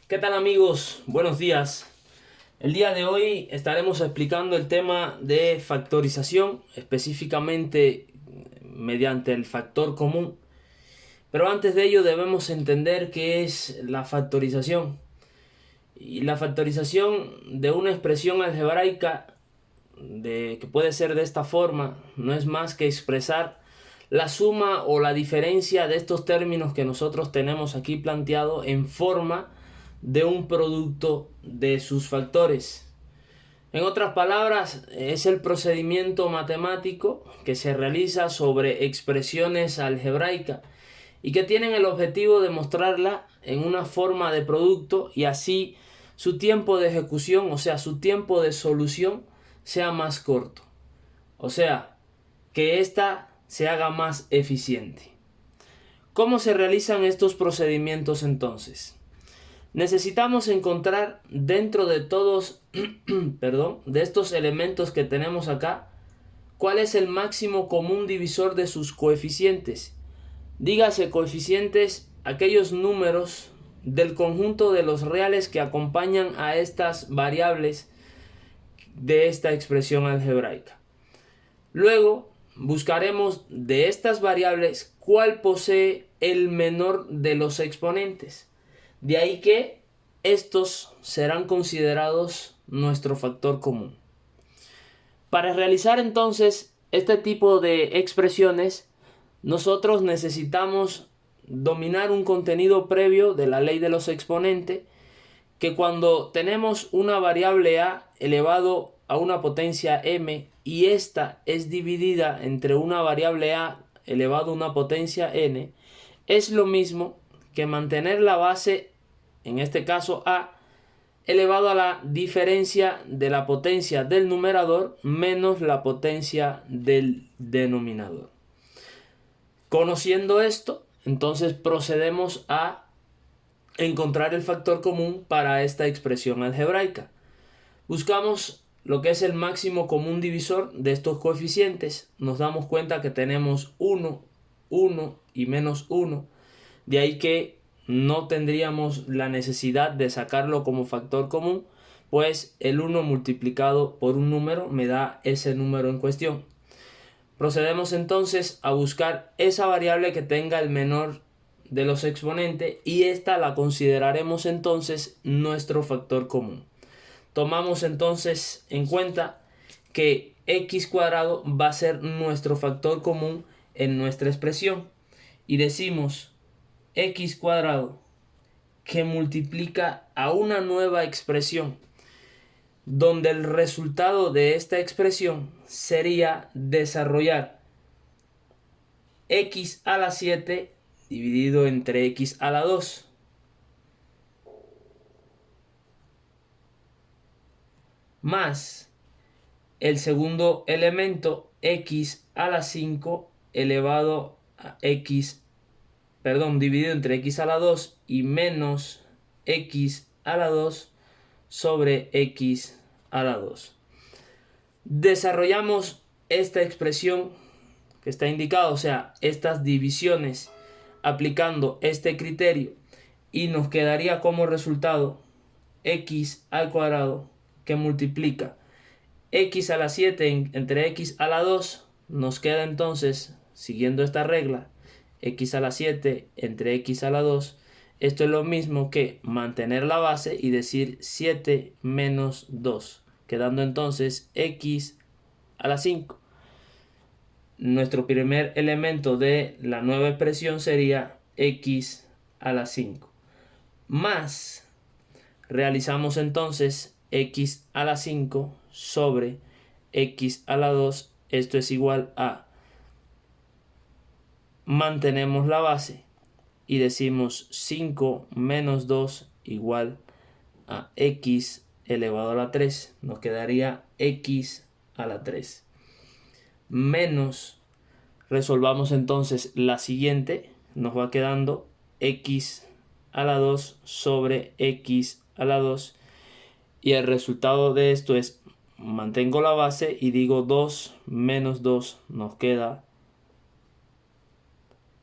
¿Qué tal amigos? Buenos días. El día de hoy estaremos explicando el tema de factorización, específicamente mediante el factor común. Pero antes de ello debemos entender qué es la factorización. Y la factorización de una expresión algebraica que puede ser de esta forma no es más que expresar la suma o la diferencia de estos términos que nosotros tenemos aquí planteado en forma de un producto de sus factores. En otras palabras, es el procedimiento matemático que se realiza sobre expresiones algebraicas y que tienen el objetivo de mostrarla en una forma de producto y así su tiempo de ejecución, o sea, su tiempo de solución sea más corto. O sea, que ésta se haga más eficiente. ¿Cómo se realizan estos procedimientos entonces? Necesitamos encontrar dentro de todos, de estos elementos que tenemos acá, cuál es el máximo común divisor de sus coeficientes. Dígase coeficientes aquellos números del conjunto de los reales que acompañan a estas variables de esta expresión algebraica. Luego buscaremos de estas variables cuál posee el menor de los exponentes. De ahí que estos serán considerados nuestro factor común. Para realizar entonces este tipo de expresiones, nosotros necesitamos dominar un contenido previo de la ley de los exponentes, que cuando tenemos una variable a elevado a una potencia m y esta es dividida entre una variable a elevado a una potencia n, es lo mismo que mantener la base, en este caso a, elevado a la diferencia de la potencia del numerador menos la potencia del denominador. Conociendo esto, entonces procedemos a encontrar el factor común para esta expresión algebraica. Buscamos lo que es el máximo común divisor de estos coeficientes. Nos damos cuenta que tenemos 1, 1 y menos 1. De ahí que no tendríamos la necesidad de sacarlo como factor común, pues el 1 multiplicado por un número me da ese número en cuestión. Procedemos entonces a buscar esa variable que tenga el menor de los exponentes y esta la consideraremos entonces nuestro factor común. Tomamos entonces en cuenta que x cuadrado va a ser nuestro factor común en nuestra expresión y decimos x cuadrado que multiplica a una nueva expresión donde el resultado de esta expresión sería desarrollar x a la 7 dividido entre x a la 2 más el segundo elemento x a la 5 elevado a dividido entre x a la 2 y menos x a la 2 sobre x a la 2. Desarrollamos esta expresión que está indicada, o sea, estas divisiones aplicando este criterio y nos quedaría como resultado x al cuadrado que multiplica x a la 7 entre x a la 2. Nos queda entonces, siguiendo esta regla, x a la 7 entre x a la 2. Esto es lo mismo que mantener la base y decir 7 menos 2, quedando entonces x a la 5. Nuestro primer elemento de la nueva expresión sería x a la 5. Más, realizamos entonces x a la 5 sobre x a la 2. Esto es igual a, mantenemos la base y decimos 5 menos 2 igual a x elevado a la 3. Nos quedaría x a la 3. Menos, resolvamos entonces la siguiente. Nos va quedando x a la 2 sobre x a la 2. Y el resultado de esto es, mantengo la base y digo 2 menos 2. Nos queda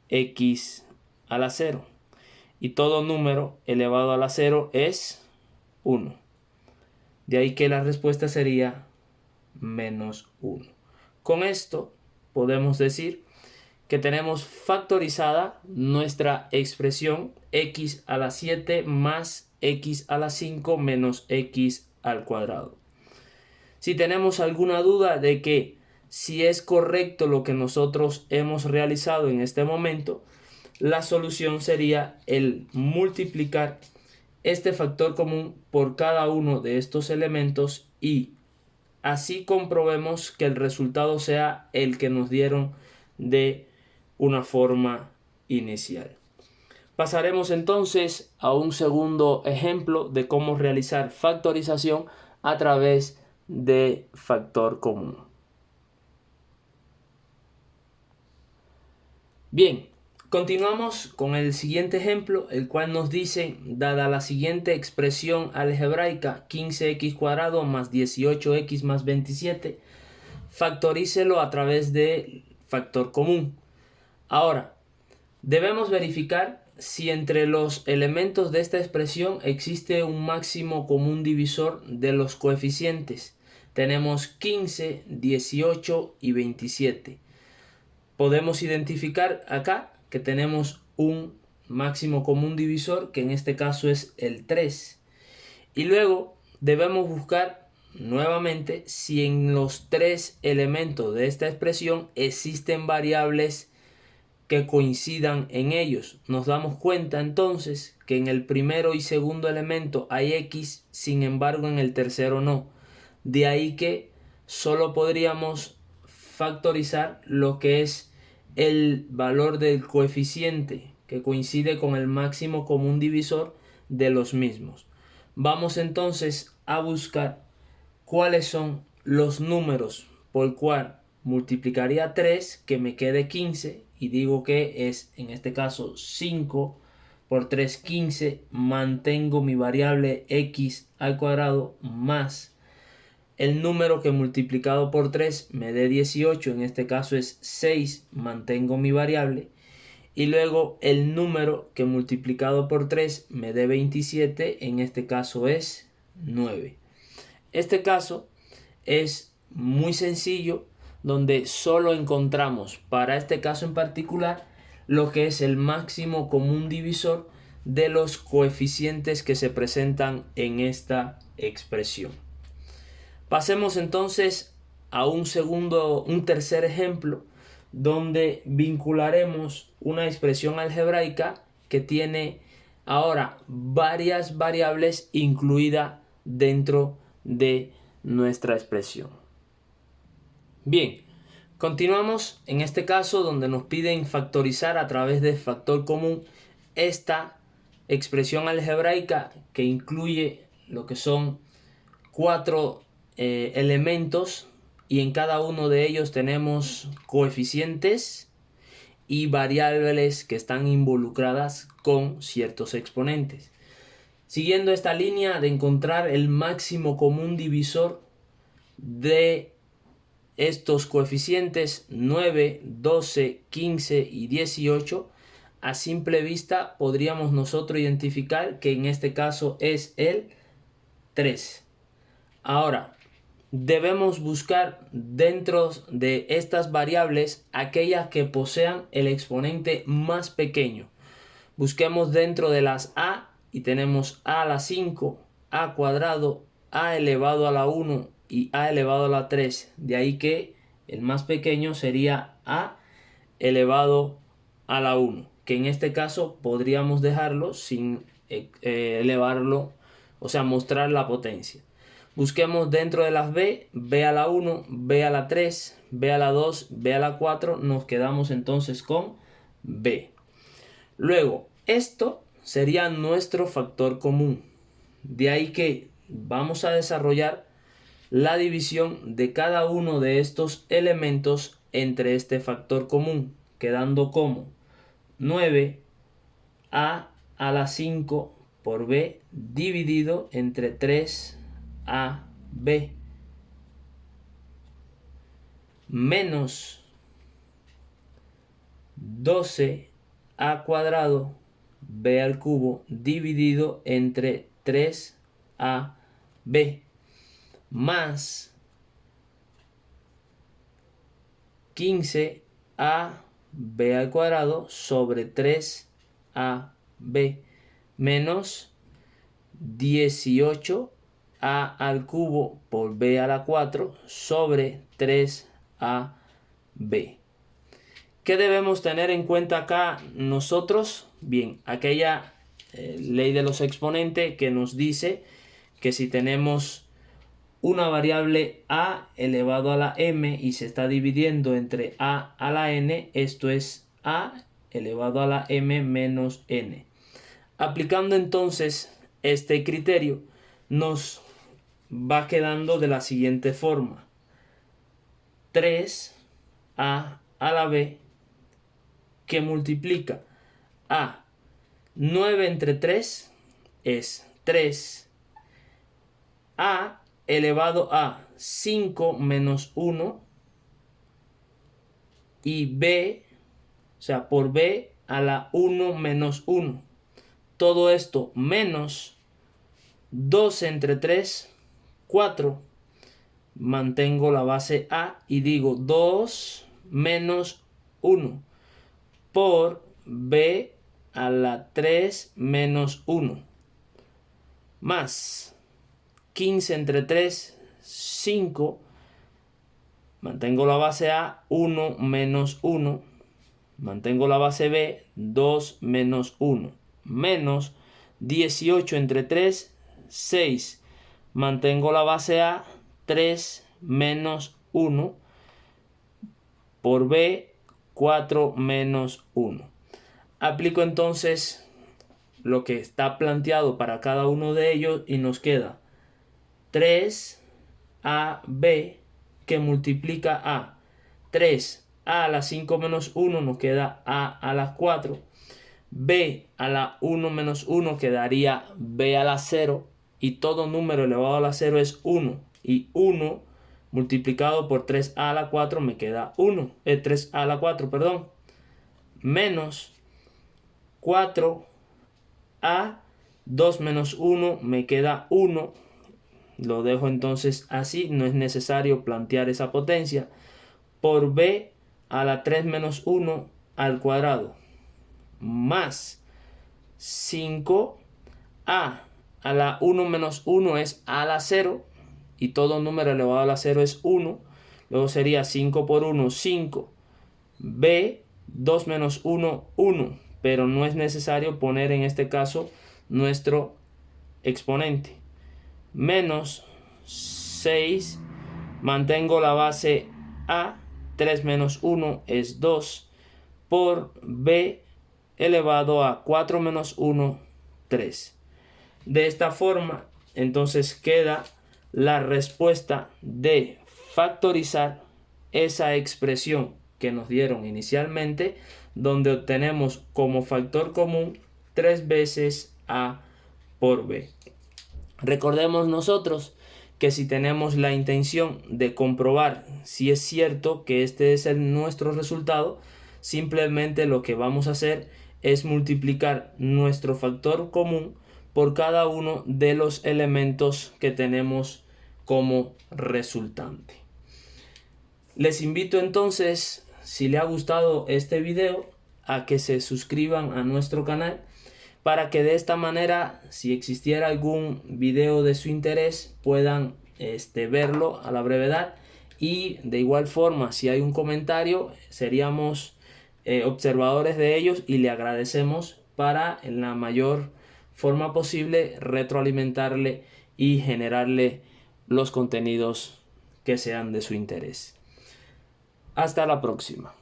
x a la 0. y todo número elevado a la 0 es 1. De ahí que la respuesta sería menos 1. Con esto podemos decir que tenemos factorizada nuestra expresión x a la 7 más x a la 5 menos x al cuadrado. Si tenemos alguna duda de que si es correcto lo que nosotros hemos realizado en este momento, la solución sería el multiplicar este factor común por cada uno de estos elementos y así comprobemos que el resultado sea el que nos dieron de una forma inicial. Pasaremos entonces a un segundo ejemplo de cómo realizar factorización a través de factor común. Bien, continuamos con el siguiente ejemplo, el cual nos dice, dada la siguiente expresión algebraica 15x² más 18x más 27, factorícelo a través de factor común. Ahora, debemos verificar si entre los elementos de esta expresión existe un máximo común divisor de los coeficientes. Tenemos 15, 18 y 27. Podemos identificar acá que tenemos un máximo común divisor, que en este caso es el 3. Y luego debemos buscar nuevamente si en los tres elementos de esta expresión existen variables que coincidan en ellos. Nos damos cuenta entonces que en el primero y segundo elemento hay x, sin embargo en el tercero no. De ahí que solo podríamos factorizar lo que es el valor del coeficiente que coincide con el máximo común divisor de los mismos. Vamos entonces a buscar cuáles son los números por el cual multiplicaría 3, que me quede 15, y digo que es en este caso 5 por 3, 15, mantengo mi variable x al cuadrado más el número que multiplicado por 3 me dé 18, en este caso es 6, mantengo mi variable, y luego el número que multiplicado por 3 me dé 27, en este caso es 9. Este caso es muy sencillo, donde solo encontramos para este caso en particular lo que es el máximo común divisor de los coeficientes que se presentan en esta expresión. Pasemos entonces a un tercer ejemplo, donde vincularemos una expresión algebraica que tiene ahora varias variables incluidas dentro de nuestra expresión. Bien, continuamos en este caso donde nos piden factorizar a través de factor común esta expresión algebraica que incluye lo que son 4 elementos, y en cada uno de ellos tenemos coeficientes y variables que están involucradas con ciertos exponentes. Siguiendo esta línea de encontrar el máximo común divisor de estos coeficientes 9, 12, 15 y 18, a simple vista podríamos nosotros identificar que en este caso es el 3. Ahora, debemos buscar dentro de estas variables aquellas que posean el exponente más pequeño. Busquemos dentro de las a y tenemos a a la 5, a cuadrado, a elevado a la 1 y a elevado a la 3. De ahí que el más pequeño sería a elevado a la 1, que en este caso podríamos dejarlo sin elevarlo, o sea, mostrar la potencia. Busquemos dentro de las b, b a la 1, b a la 3, b a la 2, b a la 4, nos quedamos entonces con b. Luego, esto sería nuestro factor común. De ahí que vamos a desarrollar la división de cada uno de estos elementos entre este factor común, quedando como 9a a la 5 por b dividido entre 3ab menos 12a cuadrado b al cubo dividido entre 3ab más 15ab al cuadrado sobre 3ab menos 18a al cubo por b a la 4 sobre 3ab. ¿Qué debemos tener en cuenta acá nosotros? Bien, aquella ley de los exponentes que nos dice que si tenemos una variable a elevado a la m y se está dividiendo entre a la n, esto es a elevado a la m menos n. Aplicando entonces este criterio, nos va quedando de la siguiente forma: 3a a la b que multiplica a 9 entre 3 es 3, a elevado a 5 menos 1 y b, o sea, por b a la 1 menos 1. Todo esto menos 2 entre 3, 4. Mantengo la base a y digo 2 menos 1 por b a la 3 menos 1 más 15 entre 3, 5. Mantengo la base a, 1 menos 1. Mantengo la base b, 2 menos 1. Menos 18 entre 3, 6. Mantengo la base a, 3 menos 1. Por b, 4 menos 1. Aplico entonces lo que está planteado para cada uno de ellos y nos queda 3ab que multiplica a 3 a la 5 menos 1 nos queda a la 4, b a la 1 menos 1 quedaría b a la 0 y todo número elevado a la 0 es 1 y 1 multiplicado por 3a a la 4 me queda 3a a la 4, perdón, menos 4a, 2 menos 1 me queda 1. Lo dejo entonces así, no es necesario plantear esa potencia, por b a la 3 menos 1 al cuadrado, más 5a a la 1 menos 1 es a la 0, y todo número elevado a la 0 es 1, luego sería 5 por 1, 5, b, 2 menos 1, 1, pero no es necesario poner en este caso nuestro exponente, menos 6, mantengo la base a, 3 menos 1 es 2, por b elevado a 4 menos 1, 3. De esta forma, entonces queda la respuesta de factorizar esa expresión que nos dieron inicialmente, donde obtenemos como factor común 3 veces a por b. Recordemos nosotros que si tenemos la intención de comprobar si es cierto que este es nuestro resultado, simplemente lo que vamos a hacer es multiplicar nuestro factor común por cada uno de los elementos que tenemos como resultante. Les invito entonces, si les ha gustado este video, a que se suscriban a nuestro canal para que de esta manera, si existiera algún video de su interés, puedan verlo a la brevedad. Y de igual forma, si hay un comentario, seríamos observadores de ellos y le agradecemos para en la mayor forma posible retroalimentarle y generarle los contenidos que sean de su interés. Hasta la próxima.